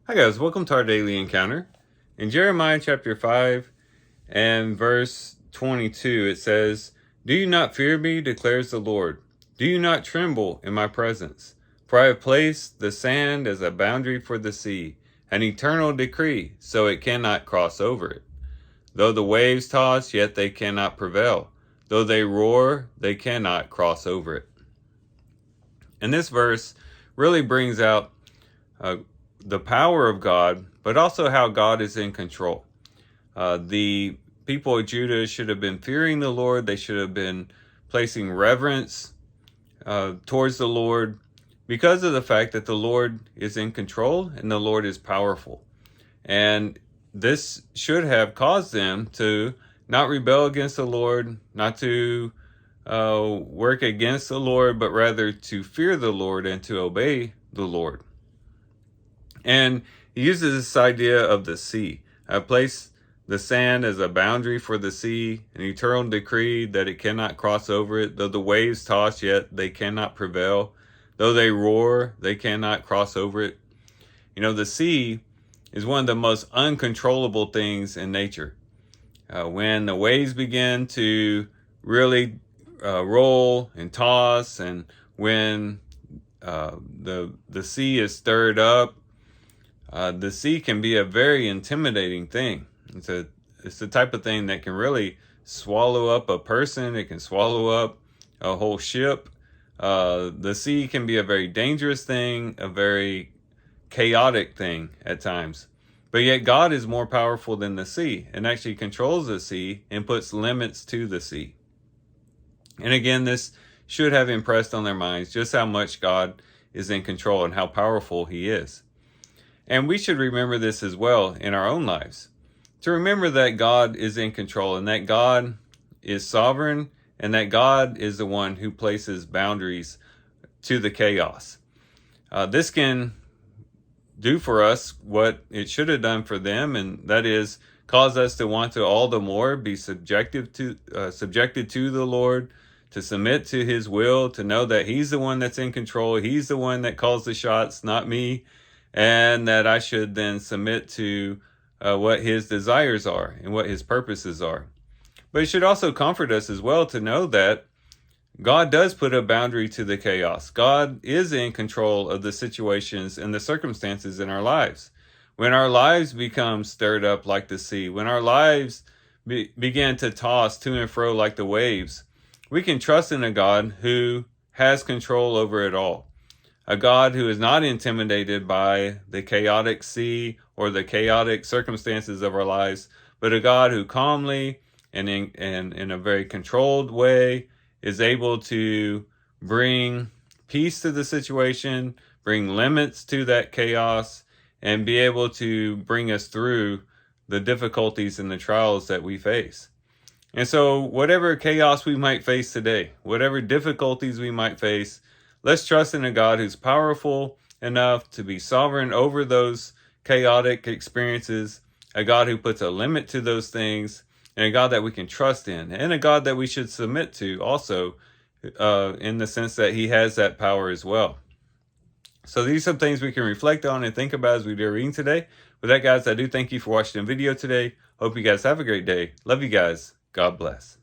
Hi guys, welcome to our daily encounter. In Jeremiah chapter 5 and verse 22, it says, "Do you not fear me, declares the Lord? Do you not tremble in my presence? For I have placed the sand as a boundary for the sea, an eternal decree, so it cannot cross over it. Though the waves toss, yet they cannot prevail. Though they roar, they cannot cross over it." And this verse really brings out uh, the power of God, but also how God is in control. The people of Judah should have been fearing the Lord. They should have been placing reverence towards the Lord because of the fact that the Lord is in control and the Lord is powerful. And this should have caused them to not rebel against the Lord, not to work against the Lord, but rather to fear the Lord and to obey the Lord. And he uses this idea of the sea. I place the sand as a boundary for the sea, an eternal decree that it cannot cross over it. Though the waves toss, yet they cannot prevail. Though they roar, they cannot cross over it. You know, the sea is one of the most uncontrollable things in nature. When the waves begin to really roll and toss, and when the sea is stirred up, the sea can be a very intimidating thing. It's the type of thing that can really swallow up a person. It can swallow up a whole ship. The sea can be a very dangerous thing, a very chaotic thing at times. But yet God is more powerful than the sea and actually controls the sea and puts limits to the sea. And again, this should have impressed on their minds just how much God is in control and how powerful he is. And we should remember this as well in our own lives. To remember that God is in control and that God is sovereign and that God is the one who places boundaries to the chaos. This can do for us what it should have done for them, and that is cause us to want to all the more be subjected to the Lord, to submit to his will, to know that he's the one that's in control. He's the one that calls the shots, not me. And that I should then submit to what his desires are and what his purposes are. But it should also comfort us as well to know that God does put a boundary to the chaos. God is in control of the situations and the circumstances in our lives. When our lives become stirred up like the sea, when our lives begin to toss to and fro like the waves, we can trust in a God who has control over it all. A God who is not intimidated by the chaotic sea or the chaotic circumstances of our lives, but a God who calmly and in a very controlled way is able to bring peace to the situation, bring limits to that chaos, and be able to bring us through the difficulties and the trials that we face. And so whatever chaos we might face today, whatever difficulties we might face, let's trust in a God who's powerful enough to be sovereign over those chaotic experiences, a God who puts a limit to those things, and a God that we can trust in, and a God that we should submit to also, in the sense that he has that power as well. So these are some things we can reflect on and think about as we do reading today. With that, guys, I do thank you for watching the video today. Hope you guys have a great day. Love you guys. God bless.